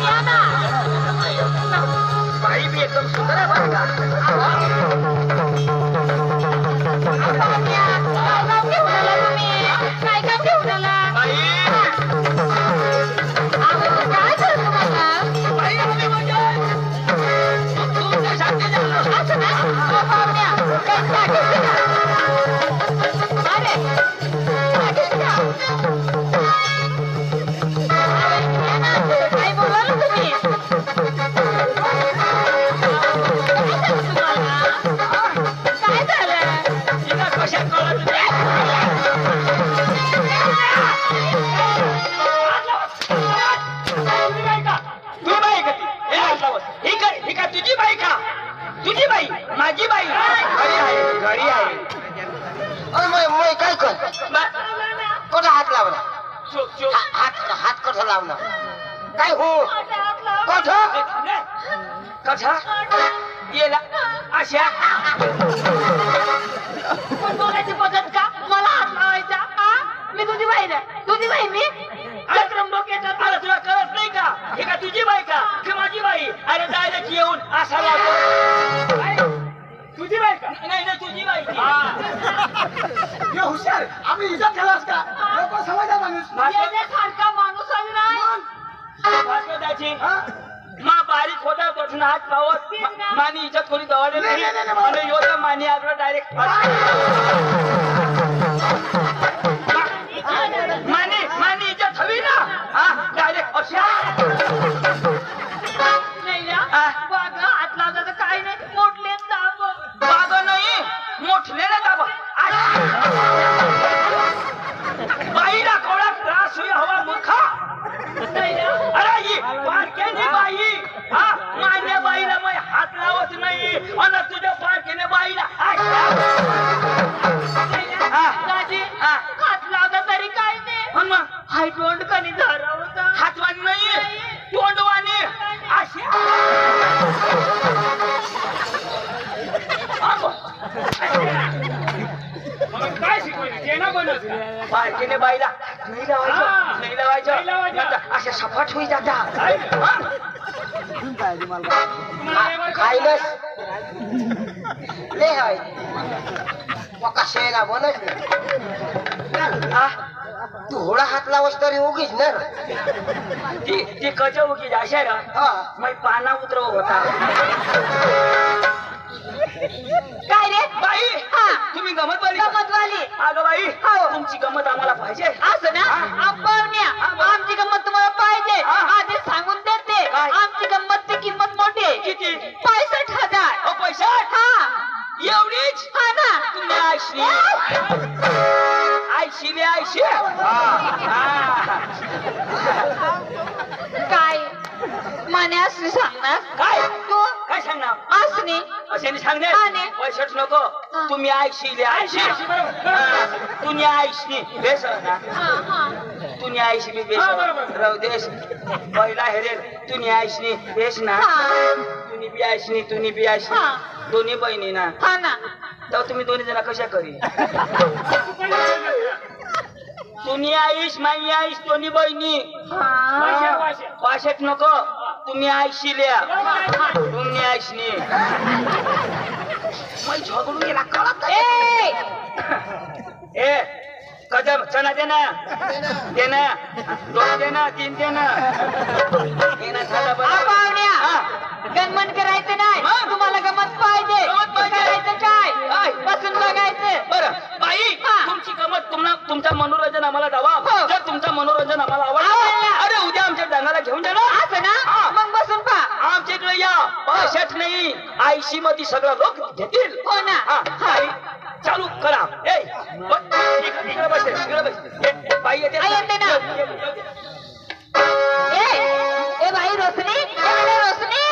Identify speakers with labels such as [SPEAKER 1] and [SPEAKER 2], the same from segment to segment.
[SPEAKER 1] या ना.
[SPEAKER 2] बाई बी एकदम सुंदर आहे बरं का.
[SPEAKER 1] काय काम घेऊन आला?
[SPEAKER 2] बाई
[SPEAKER 1] काय झालं तुम्हाला?
[SPEAKER 2] बाई आम्ही म्हणजे तुमच्या शांतीच्या
[SPEAKER 1] असं ना? पाहुण्या, काही सांगितलं का? अरे, सांगितलं का? काय बोलाल तुम्ही? काय झालं?
[SPEAKER 2] तिला कशात कळत नाही. तुझी बाई का? तू बाई का ती? हे हातलावत. ही का तुझी बाई का? तुझी बाई माझी बाई घरी आहे घरी आहे.
[SPEAKER 3] मैं काय कर कोणा हात लावला
[SPEAKER 2] चुप चुप.
[SPEAKER 3] हात कसं लावला काय हो कठ
[SPEAKER 2] कथा येला अशा
[SPEAKER 1] पण बोलायची पद्धत का? मला हात लावायचा? मी तुझी बहीण आहे. तुझी बहीण मी?
[SPEAKER 2] अरे तुला कळत नाही का? हे का तुझी बाई का की माझी बाई? अरे डायरेक्ट येऊन असा लावतो. तुझी बाई का? नाही नाही तुझी बाई ती.
[SPEAKER 3] हुशार आम्ही इज्जत ठेवास का लोक समजा माणूस
[SPEAKER 1] सारखा माणूस आहे नाही.
[SPEAKER 2] भास्करदाची मा बारीक होता तोठून हात पावत मानी इज्जत कोणी दवाडे नाही आणि यो तर मानी आग्र डायरेक्ट मानी इज्जत हवी ना. हा डायरेक्ट अशा
[SPEAKER 1] नाही ना? बाग हात लावता तर काही नाही. मोठले दाब.
[SPEAKER 2] बाग नाही मोठले ना दाबा. बाईला कोणा त्रास होई हवा मुखा.
[SPEAKER 1] नाही ना?
[SPEAKER 2] अरे ही पारकेने बाई हा माझ्या बाईला मी हात लावत नाही आणि तुझ्या पारकेने बाईला
[SPEAKER 1] दाजी, हात लावता तरी काय नाही. हाय तोंड कधी धरावं का?
[SPEAKER 2] हातवानी नाही तोंडवानी अशी काय शिकवली पारकेने बाईला नाही लावायचं नाही लावायचं अशा सपाट होई जाता.
[SPEAKER 3] खायलंस ले हाय कशाला बोलत तू होडा हात लावस तरी उगीच ना
[SPEAKER 2] ती कच उगी अशा
[SPEAKER 3] हा
[SPEAKER 2] मग पाना उतरव होता.
[SPEAKER 1] काय रे?
[SPEAKER 2] बाई
[SPEAKER 1] हा.
[SPEAKER 2] तुम्ही गमत वाली
[SPEAKER 1] गंमतवाली.
[SPEAKER 2] अगं बाई
[SPEAKER 1] हो.
[SPEAKER 2] तुमची गमत आम्हाला पाहिजे.
[SPEAKER 1] असं ना? पाहुण्या, आमची गंमत तुम्हाला पाहिजे. आधी सांगून देते.
[SPEAKER 2] काय?
[SPEAKER 1] आमची गंमतची किंमत मोठी आहे.
[SPEAKER 2] किती?
[SPEAKER 1] 65,000.
[SPEAKER 2] पैसा
[SPEAKER 1] हा.
[SPEAKER 2] एवढीच
[SPEAKER 1] हा ना?
[SPEAKER 2] तुम्ही आयशी आयशी आयशी
[SPEAKER 1] काय म्हणे असली सांगणार?
[SPEAKER 2] काय
[SPEAKER 1] तू
[SPEAKER 2] काय सांगणार?
[SPEAKER 1] असणे
[SPEAKER 2] अशाने सांगणे
[SPEAKER 1] हा ने.
[SPEAKER 2] पैशाच नको. तुम्ही आयशी आयशी तुम्ही आयशी बेस ना तुम्ही आयशी बी बेस राहू देश पहिला हेरेल तुम्ही आयशी बेस ना तुम्ही बी आयशी
[SPEAKER 1] हा.
[SPEAKER 2] दोन्ही बहिणी ना
[SPEAKER 1] हा ना?
[SPEAKER 2] तर तुम्ही दोन्ही जण कशा करी तुम्ही आईश माई आईश दोन्ही बहिणी वाशेत नको. तुम्ही आयशी लिया तुम्ही आयशनी मग झगडून गेला कळत ए कदम चना दे ना दोन दे ना 3 दे ना
[SPEAKER 1] पाहुण्या गणमन करायचं नाही. तुम्हाला गमत पाहिजे. करायचं काय? बसून बघायचं.
[SPEAKER 2] बरं बाई तुमची गमत तुमचं मनोरंजन आम्हाला दावा. जर तुमचं मनोरंजन आम्हाला आवडलं अरे उद्या आमच्या डांगाला घेऊन जा ना.
[SPEAKER 1] असं ना? मग बसून पहा.
[SPEAKER 2] आमच्याकडे या पैशात नाही आयशी मध्ये सगळं लोक घेतील.
[SPEAKER 1] हो ना?
[SPEAKER 2] बाई, चालू करा. इकडे बस इकडे बस. बाई येते
[SPEAKER 1] येते ना. ए बाई रोशनी, रोशनी.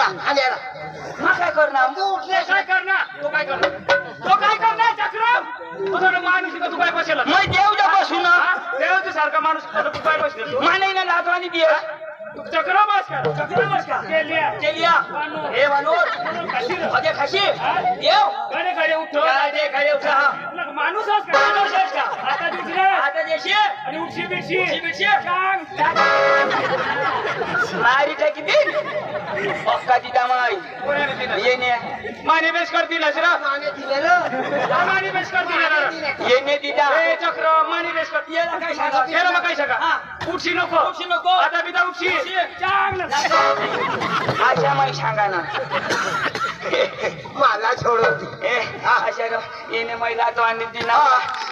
[SPEAKER 3] तुला खाण्याला
[SPEAKER 2] मग काय करणार
[SPEAKER 3] तू उठले
[SPEAKER 4] काय करणार तो काय करणार चक्रम तुझा माणूस का तू काय बसेल
[SPEAKER 2] मग देवजा बसू ना
[SPEAKER 4] देवाच्या सारखा माणूस तू काय बसेल तू
[SPEAKER 2] माने ना लातो आणि दे
[SPEAKER 4] चक्रम का
[SPEAKER 2] चलिया हे माणूस अगे खाशी देव
[SPEAKER 4] खडे खडे उठो
[SPEAKER 2] गाडे खाली उठा
[SPEAKER 4] माणूसच का आता दिसले
[SPEAKER 2] आता देशी
[SPEAKER 4] आणि उठशी बिडशी सांग
[SPEAKER 2] मारी टाकी दे पक्काची दामाई येणे
[SPEAKER 4] माने बेस करतील असरा
[SPEAKER 3] माने दिलेलं
[SPEAKER 4] माने बेस करतील
[SPEAKER 2] येणे दिदा
[SPEAKER 4] ए चक्र माने बेस करतील
[SPEAKER 2] याला काय सांगा
[SPEAKER 4] याला मग काय सांगा उठशी नको आता बिदा उठशी चांगलं
[SPEAKER 2] अशा माई सांगा ना
[SPEAKER 3] मला सोडवते
[SPEAKER 2] ए अशा का येणे महिला तो आणि दिना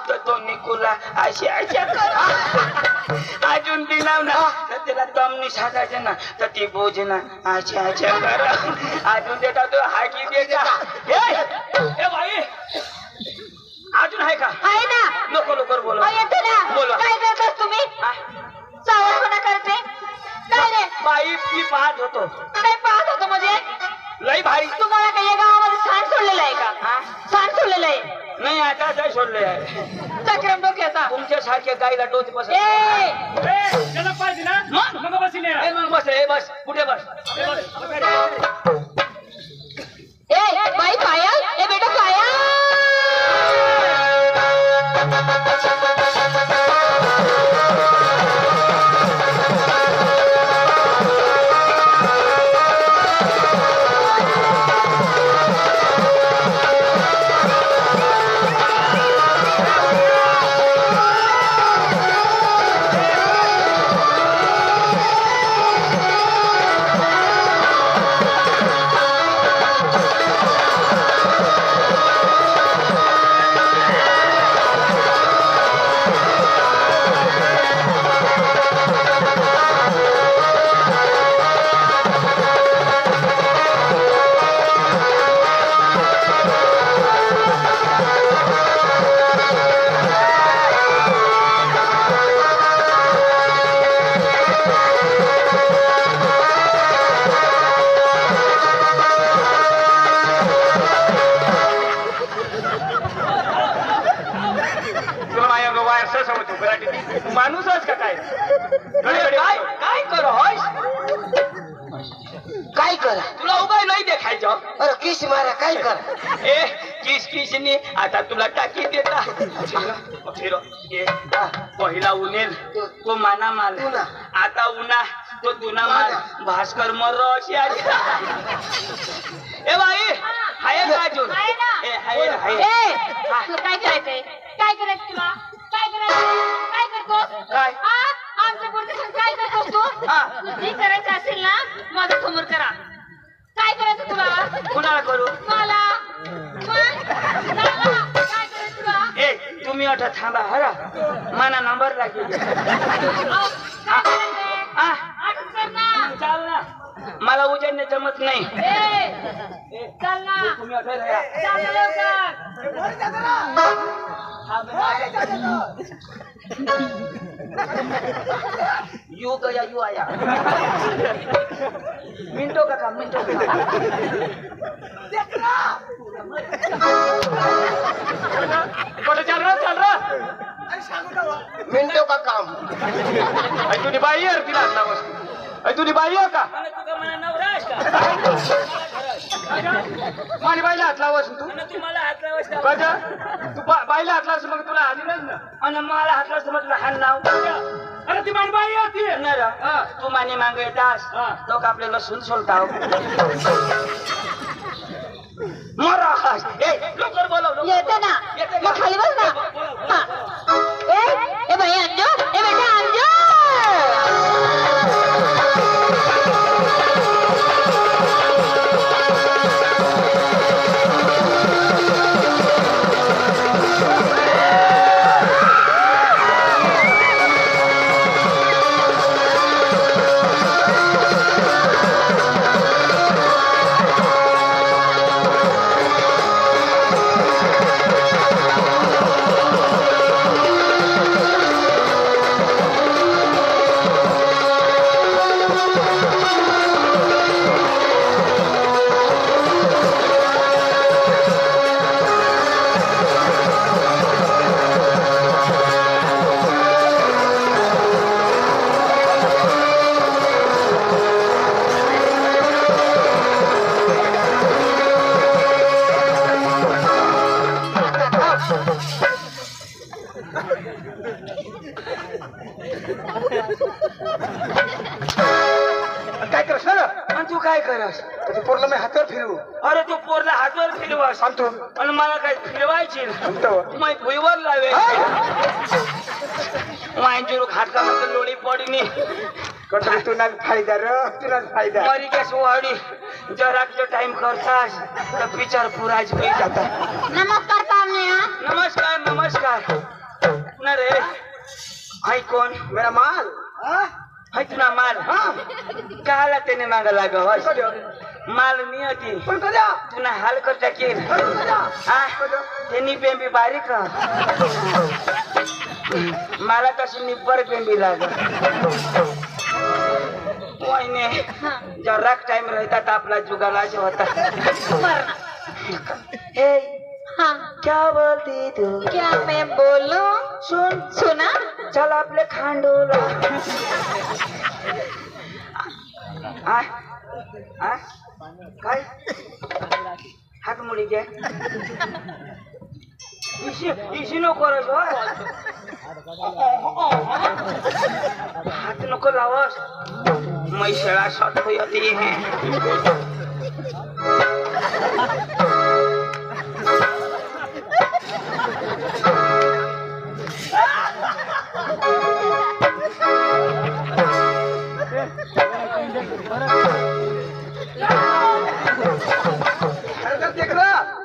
[SPEAKER 2] तर तो निकुला अशी अशा कर अजून दिनाव ना तर त्याला दमनी साधायचं ना तर ती बोझ ना अशा अशा कर अजून देता तो हाकी देता ए बाई अजून आहे का
[SPEAKER 1] आहे ना
[SPEAKER 2] नको लवकर बोला
[SPEAKER 1] येते ना
[SPEAKER 2] बोला.
[SPEAKER 1] काय करतोस तुम्ही सावरपणा करते काय रे
[SPEAKER 2] बाई मी पाहत होतो
[SPEAKER 1] काय पाहत होतो म्हणजे
[SPEAKER 2] लई भारी
[SPEAKER 1] तुम्हाला काही या गावामध्ये सांड सोडलेलं आहे का सांड सोडलेलं आहे
[SPEAKER 2] नाही आता काय सोडले आहे
[SPEAKER 1] चक्रम डोक्याचा
[SPEAKER 2] तुमच्यासारख्या गाईला टोच बस
[SPEAKER 4] त्याला पाहिजे ना मग बसील
[SPEAKER 2] मग बस रे बस कुठे बस
[SPEAKER 1] ए बाई पायल ए बेटा पायल
[SPEAKER 4] माणूसच का काय
[SPEAKER 2] काय काय करो
[SPEAKER 3] काय करा
[SPEAKER 2] तुला उभा नाही देखायचं
[SPEAKER 3] अरे किस मारा काय करा
[SPEAKER 2] ए किसनी आता तुला टाकी देता फिरो ए पहिला उनेल तो माना माल
[SPEAKER 3] तुना.
[SPEAKER 2] आता उन्हा तो तुना माल भास्कर मर अशी आली ए बाई हाय का अजून
[SPEAKER 1] आहे ना.
[SPEAKER 2] ए हाय ना, हाय
[SPEAKER 1] ए तुला काय करायचंय काय करायचं तुला काय करायचं काय करतोस
[SPEAKER 2] काय?
[SPEAKER 1] आमच्या पुढे काय करतोस तू
[SPEAKER 2] हा.
[SPEAKER 1] जे करायचं असेल ना माझ्या समोर करा काय करायचं तुला
[SPEAKER 2] कुणाला करू
[SPEAKER 1] मला मग चला, काय करायचं तुला
[SPEAKER 2] ए तुम्ही अठा थांबा हरा माना नंबर लागेल
[SPEAKER 1] अहो, काय करायचंय
[SPEAKER 2] आ
[SPEAKER 1] आठवण कर ना
[SPEAKER 2] चाल ना मला उजेडणे जमत नाही
[SPEAKER 1] ए चल ना
[SPEAKER 2] तुम्ही अठा राहा
[SPEAKER 1] चल ना लवकर
[SPEAKER 2] यू गया यू आया मिनटों का काम मिनटों का काम
[SPEAKER 4] कुठे चल रहा
[SPEAKER 3] मिनटों का काम
[SPEAKER 4] तुझी बाई आहे तिला हात लावस तुझी बाई आहे का माझी बाईला हात लावस तू
[SPEAKER 2] तुम्हाला हात लावायचं
[SPEAKER 4] कशा तू बाईला हात लावस मग तुला हानी ना
[SPEAKER 2] आणि मला हात लावायचं मग तुला हात लाव
[SPEAKER 4] अरे ती माझी बाई आहे ती
[SPEAKER 2] नाही रे. तू माने मागे येतास तो का आपल्याला सुन सोलताव महाराज ए लवकर बोलव
[SPEAKER 1] येते ना मग खाली बस ना ए बाई अंजू ए बेटा अंजू
[SPEAKER 3] काय करस ना
[SPEAKER 2] आणि तू काय करस
[SPEAKER 3] पोरला मी हातावर फिरवू
[SPEAKER 2] अरे तू पोरला हातवर फिरवास
[SPEAKER 3] सांगतो
[SPEAKER 2] आणि मला काय फिरवायची
[SPEAKER 3] सांगतो
[SPEAKER 2] मै भुईवर लावे मांजूर हातकामध्ये लोळी पडली
[SPEAKER 3] कसं तुला फायदा र तुला फायदा
[SPEAKER 2] मरी गॅस वाडी जरा टाइम करतास तर पिक्चर पुराज काही जाता
[SPEAKER 1] नमस्कार पाहुण्या.
[SPEAKER 2] नमस्कार नमस्कार न रे हाय कोण
[SPEAKER 3] मेरा माल
[SPEAKER 2] हाय तुला माल काला त्याने मागा लाग माल नियती
[SPEAKER 3] पण कद्या
[SPEAKER 2] तुला हाल करता की त्यांनी बेंबी बारीक मला तशी निब्बर बेंबी लाग वहिने जराक टाइम रहता था आपला जुगाला जो होता ए
[SPEAKER 1] हाँ,
[SPEAKER 2] क्या बोलती तू
[SPEAKER 1] क्या मैं बोलूं?
[SPEAKER 2] सुन
[SPEAKER 1] सुना?
[SPEAKER 2] चल आपले खांडोला काय हात मुडी घे इशी नको रस हात नको लावस मैसळा शॉट होती है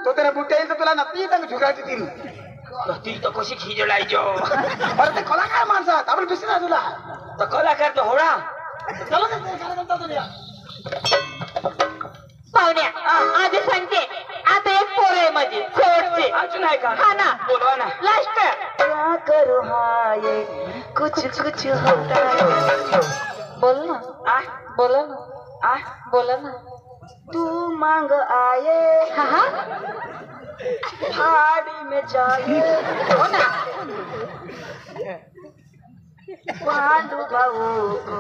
[SPEAKER 3] तो तेरा बुट्ट्या येईल तर तुला नक्की तंग झुगायची ती
[SPEAKER 2] ती तर कशी खिजलायचो
[SPEAKER 3] अरे ते कलाकार माणसात आपण दिसत ना तुला
[SPEAKER 2] तर कलाकार तो होळा
[SPEAKER 1] पाहुण्या आधी सांगते आता एक पोर आहे माझी शेवटची.
[SPEAKER 2] अजून आहे का
[SPEAKER 1] हा ना.
[SPEAKER 2] बोलवा ना
[SPEAKER 1] लास्ट.
[SPEAKER 2] क्या करू हाय कुछ कुछ होता है
[SPEAKER 1] बोल ना. बोला ना. बोला ना.
[SPEAKER 2] तू मांग आए
[SPEAKER 1] हा हा.
[SPEAKER 2] पहाड़ी में जाए
[SPEAKER 1] हो ना.
[SPEAKER 2] पांडु भाऊ को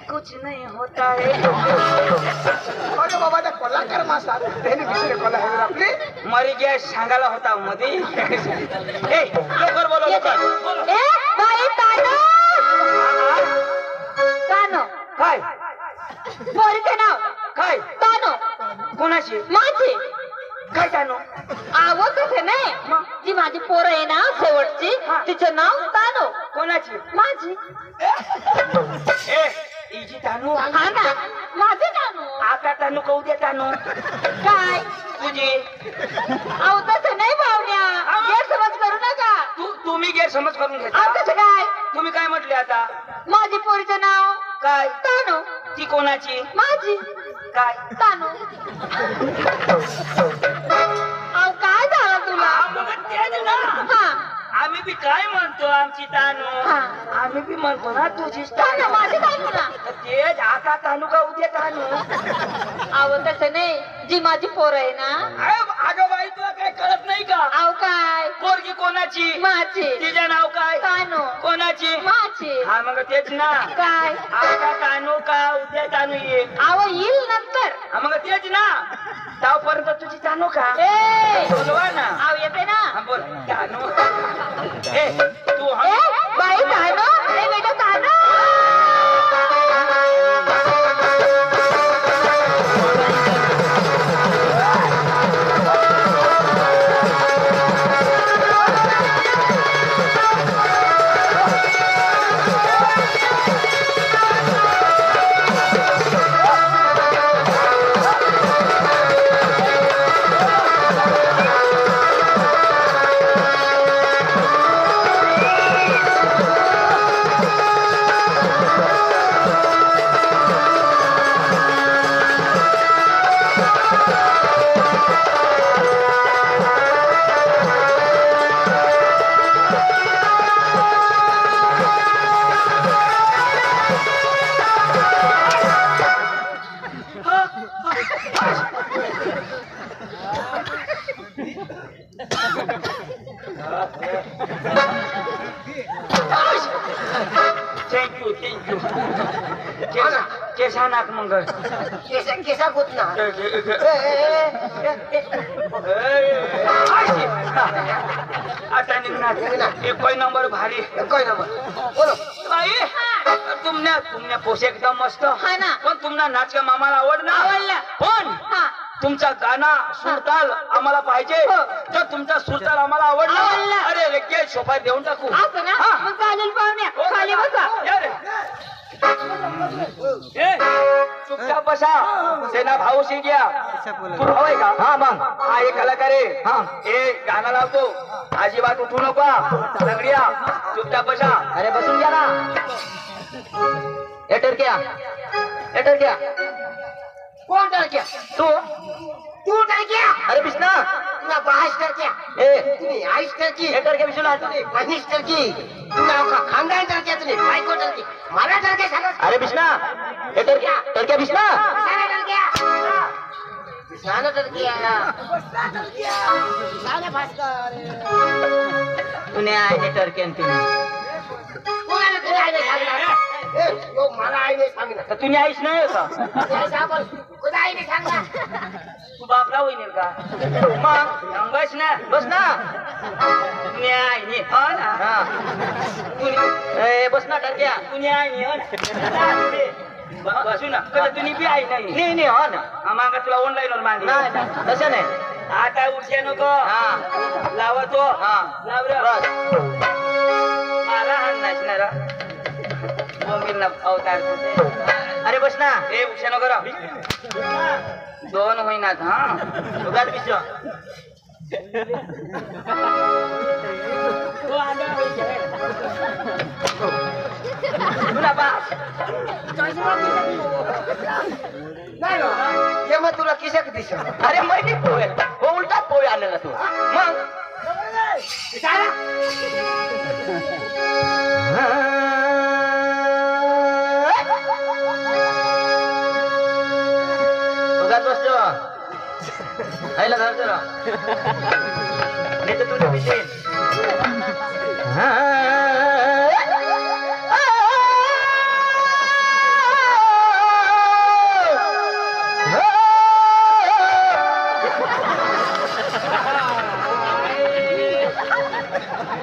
[SPEAKER 2] कुछ नहीं होता है
[SPEAKER 3] अरे बाबा त्या कलाकार माणसात त्याने विषय कलाकार आपली
[SPEAKER 2] मरी गॅस सांगायला होता मध्ये ए लवकर बोला लवकर
[SPEAKER 1] ए बाई तानो. तानो.
[SPEAKER 2] काय
[SPEAKER 1] पोरीचं नाव
[SPEAKER 2] काय
[SPEAKER 1] तानो.
[SPEAKER 2] कोणाची
[SPEAKER 1] माझी.
[SPEAKER 2] काय जाणू
[SPEAKER 1] आवो तसं नाही. जी माझी पोर आहे ना शेवटची तिचं नाव तानो.
[SPEAKER 2] कोणाची
[SPEAKER 1] माझी.
[SPEAKER 2] ए इजी तानू
[SPEAKER 1] हा ना. माझे तानो.
[SPEAKER 2] आता तानू कहू दे तानू
[SPEAKER 1] काय
[SPEAKER 2] तुझी
[SPEAKER 1] अहो तसं नाही पाहुण्या. गैरसमज करू नका.
[SPEAKER 2] तुम्ही गैरसमज करून
[SPEAKER 1] अहो
[SPEAKER 2] घेता
[SPEAKER 1] कसं काय.
[SPEAKER 2] तुम्ही काय म्हटले आता
[SPEAKER 1] माझी पोरीचं नाव
[SPEAKER 2] काय
[SPEAKER 1] तानो.
[SPEAKER 2] ती कोणाची
[SPEAKER 1] माझी.
[SPEAKER 2] काय
[SPEAKER 1] तानो. अहो काय झालं तुला. हा
[SPEAKER 2] आम्ही बी काय म्हणतो आमची तानू
[SPEAKER 1] हा.
[SPEAKER 2] आम्ही बी म्हणतो ना तुझी
[SPEAKER 1] तानो माझी तानो ना.
[SPEAKER 2] तेच आता तानू का उद्या तानू
[SPEAKER 1] अहो तसं नाही. जी माझी पोर आहे ना.
[SPEAKER 2] अगं बाई तुला काय कळत नाही का
[SPEAKER 1] अहो काय
[SPEAKER 2] पोरगी कोणाची
[SPEAKER 1] माझी.
[SPEAKER 2] तिचं नाव काय
[SPEAKER 1] तानो.
[SPEAKER 2] कोणाची
[SPEAKER 1] माझी.
[SPEAKER 2] हा मग तेच ना
[SPEAKER 1] काय
[SPEAKER 2] आता तानू का उद्या तानू ये
[SPEAKER 1] अहो येईल नंतर.
[SPEAKER 2] हा मग तेच ना तावपर्यंत तुझी तानू का
[SPEAKER 1] ए
[SPEAKER 2] बोलवा ना
[SPEAKER 1] अहो येते ना.
[SPEAKER 2] हा बोल तानू ए तू
[SPEAKER 1] ए बाई तानो. ए बेटा तानो.
[SPEAKER 2] थँक्यू थँक्यू केसा नाक मंगळ
[SPEAKER 3] केसा गुतना
[SPEAKER 2] आता निघणार एक नंबर भारी
[SPEAKER 3] कोई नंबर बोलो
[SPEAKER 2] तुमने पोसे एकदम मस्त
[SPEAKER 1] हा ना.
[SPEAKER 2] पण तुमना नाच का मामाला आवडला पण
[SPEAKER 1] हा.
[SPEAKER 2] तुमचा गाणा सुरताल आम्हाला पाहिजे तर तुमचा सुरताल आम्हाला आवडला
[SPEAKER 1] आवडला.
[SPEAKER 2] अरे रे घे सोपा देऊन टाकू
[SPEAKER 1] असं ना
[SPEAKER 2] हा.
[SPEAKER 1] मग चालेल पाहुण्या खाली बसा
[SPEAKER 2] या रे. चुपचाप बसा सेना भाऊ घ्या तू भाऊ आहे का हा मग हा एक कलाकार आहे हा हे गाणं लावतो अजिबात उठू नका सगळ्या चुपचाप बसा
[SPEAKER 5] अरे बसून घ्या ना एटर क्या
[SPEAKER 3] कोण टरक्या
[SPEAKER 5] तू
[SPEAKER 3] तू टरक्या
[SPEAKER 5] अरे बिस्ना
[SPEAKER 3] तुला बाहेर टरक्या
[SPEAKER 5] ए
[SPEAKER 3] तुम्ही आईस टरकी
[SPEAKER 5] एटर क्या बिसून
[SPEAKER 3] तुम्ही बहिणीस टरकी तुला का खानदान टरक्या तुम्ही बायको टरकी मला टरक्या सांगत
[SPEAKER 5] अरे बिस्ना एटर क्या बिस्ना
[SPEAKER 3] सारा टरक्या सारा टरक्या सारा भास्कर
[SPEAKER 5] तूने आहे एटर केन तुम्ही
[SPEAKER 3] कोणाला तुला आईने सांगणार ए यो मला आईने सांगणार
[SPEAKER 2] तर तुम्ही आईश नाही का
[SPEAKER 3] कुठं आईने सांगणार
[SPEAKER 2] तू बापला होईल का मग बस ना
[SPEAKER 5] बस ना
[SPEAKER 2] न्याय नी हो ना
[SPEAKER 5] हा ए बस ना टरक्या
[SPEAKER 2] तू न्याय नी हो ना बसू ना कधी तुम्ही बी आई नाही
[SPEAKER 5] नाही हो ना
[SPEAKER 2] मागा तुला ऑनलाईन वर मागे
[SPEAKER 5] नाही तसं नाही
[SPEAKER 2] आता उठे नको
[SPEAKER 5] हा
[SPEAKER 2] लावतो
[SPEAKER 5] हा
[SPEAKER 2] लाव रे
[SPEAKER 5] बस
[SPEAKER 2] मला हात नाचणार बोंबील अवतार
[SPEAKER 5] अरे बस ना
[SPEAKER 2] ए उठे नको रा दोन होईनात हा
[SPEAKER 5] उगाच बिसो
[SPEAKER 2] तुला बा
[SPEAKER 3] ये मग तुला किशक दिसत
[SPEAKER 5] अरे माहिती पोहे हो उलटाच पोहे आलेला तू मग उगाच बसतो आईला धरतो ना नाही तर तुला पिशील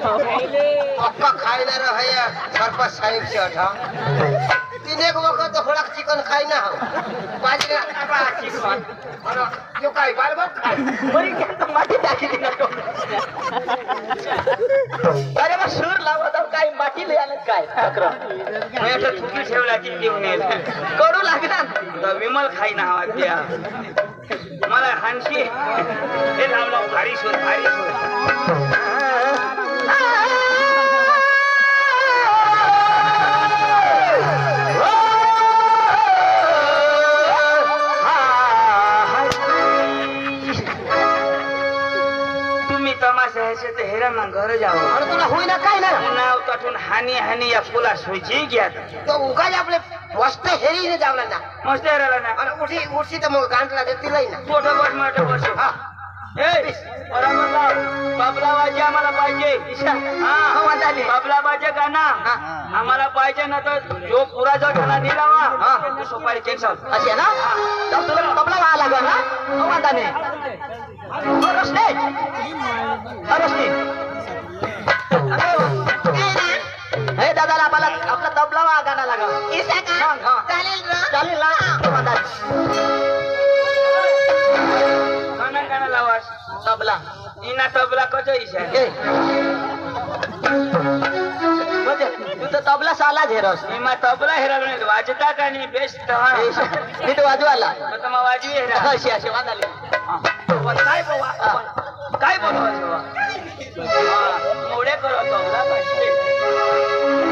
[SPEAKER 3] पक्का खायला रहा सरपंच साहेब से हटा तीन एक वक्त थोड़ा चिकन खाई ना हो बाजरा चिकन अरे यो काय बार बार खाय
[SPEAKER 5] बरी काय माती टाकली नको अरे मग सूर लावत आहो काय माती लय आलं काय अकरा
[SPEAKER 2] मी आता चुकी ठेवला की घेऊन येईल
[SPEAKER 5] कडू लागणार
[SPEAKER 2] विमल खाई ना हवा द्या मला हानशी हे लावला भारी शोध तुम्ही तमाशा ह्याचे तर हेरा मग घर जावं
[SPEAKER 3] अरे तुला होईना काय ना
[SPEAKER 2] नाव ताटून हानी या फुला सोयची घ्या
[SPEAKER 3] तो उगाच आपले मस्त हेरीने जावला ना
[SPEAKER 2] मस्त हेराला ना
[SPEAKER 3] अरे उठी तर मग गांठला देतील ना
[SPEAKER 2] मोठं बस मोठं बस
[SPEAKER 3] हा
[SPEAKER 2] बरोबर लाव बाबला बाजी आम्हाला पाहिजे हा बाबला बाजे गाणा आम्हाला पाहिजे ना तर जो पुरा जो गाणा दिलावा तो सोपारी टेन्शन
[SPEAKER 5] असे ना तर तुला तबला व्हायला लागला ना हो वादा नाही रोशनी हे दादाला आपला तबला वा गाणं लागा चालेल ना हो वादा
[SPEAKER 2] गाणं गाणं लावास
[SPEAKER 5] तबला
[SPEAKER 2] इना तबला कचो इशा
[SPEAKER 5] ए म्हणजे तू तर तबला साला झेरस
[SPEAKER 2] इमा तबला हेरावणे वाजता का नाही बेस्ट
[SPEAKER 5] मी तो वाजवाला
[SPEAKER 2] मग वाजवी हेरा
[SPEAKER 5] अशी अशी वाजाली
[SPEAKER 2] काय बोलवायचं मोडे करो तबला पाहिजे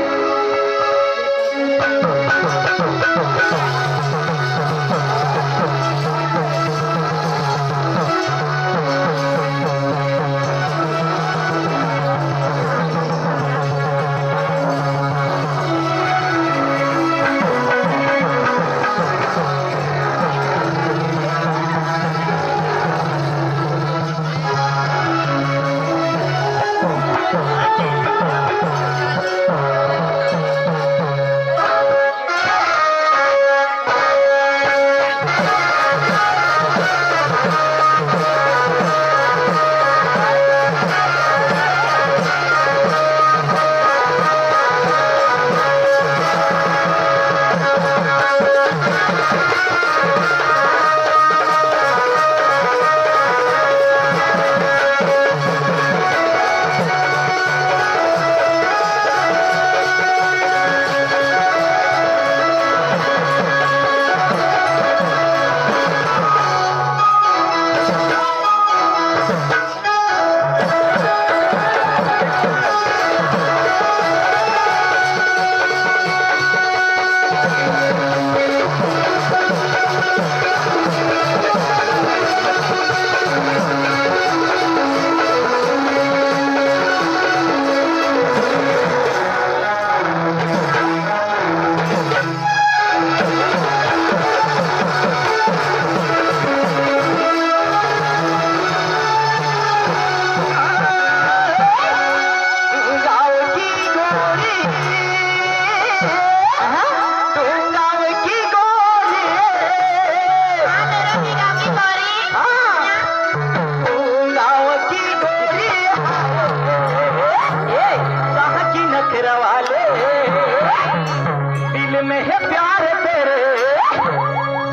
[SPEAKER 5] है प्यार तेरे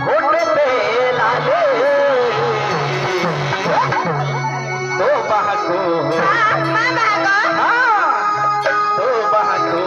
[SPEAKER 5] होठ पे लाले तो बहको तो बहको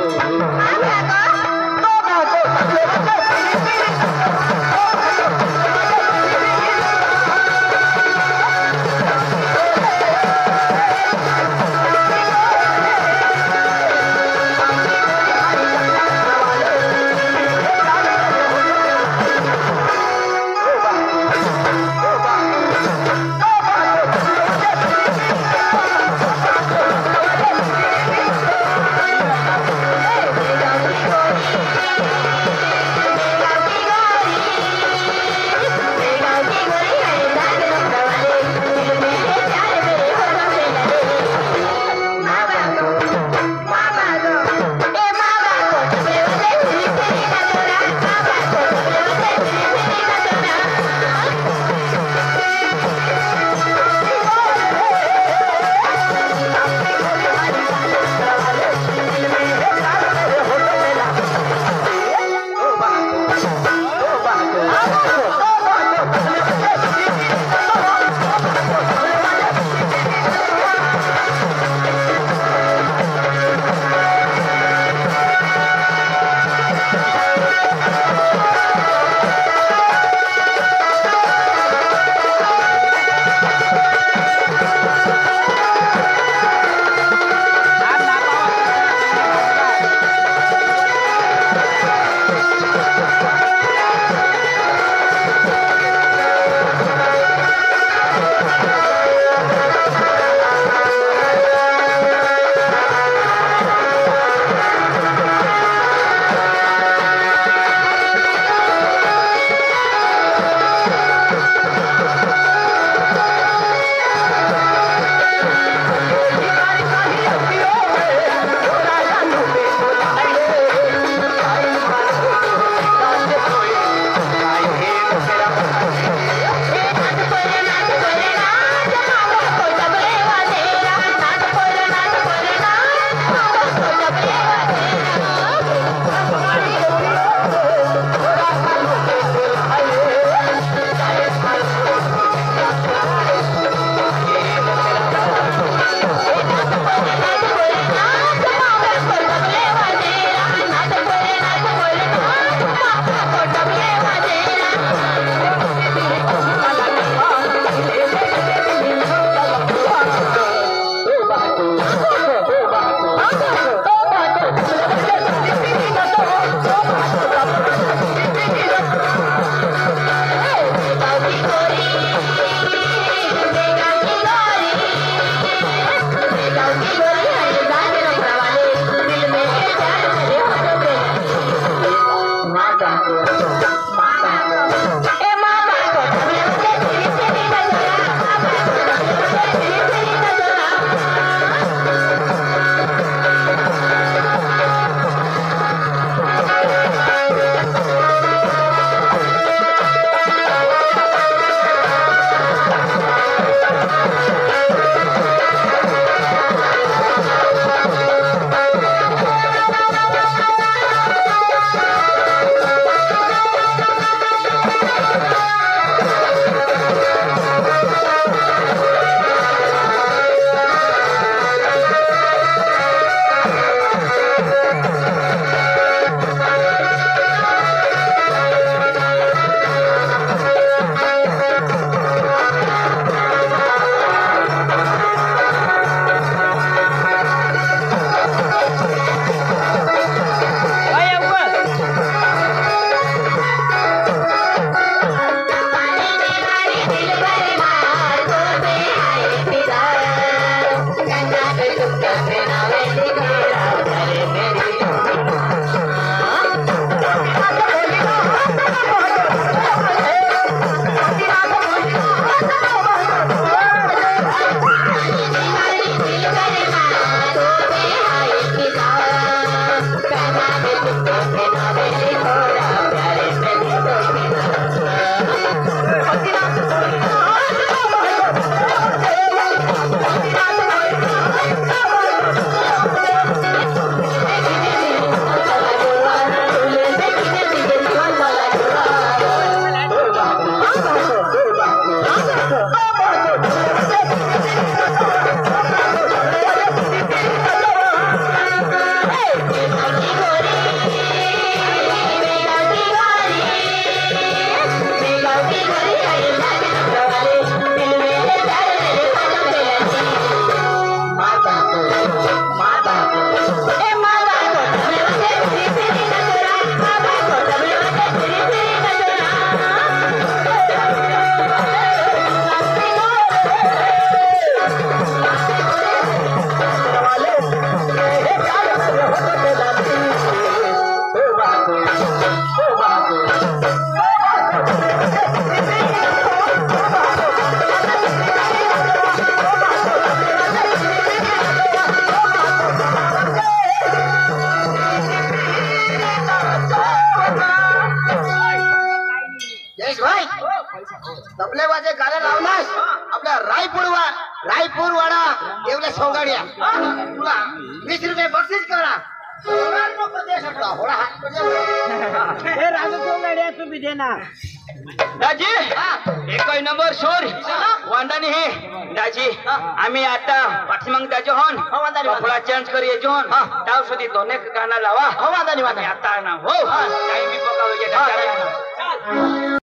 [SPEAKER 3] अरे सोंगाड्या तुला 20 रुपये बक्षीस करा नको दे शकला होळा हात
[SPEAKER 1] हे राजू सोंगाड्या तुम्ही दे ना
[SPEAKER 2] दाजी एकही नंबर शोर वांडानी हे दाजी आम्ही आता पाठीमाग दाजी होन थोडा चेंज करी यायचो होन ताव सुधी दोन एक गाणं लावा
[SPEAKER 3] हो वांदानी
[SPEAKER 2] आम्ही आता ना हो काही मी पकावे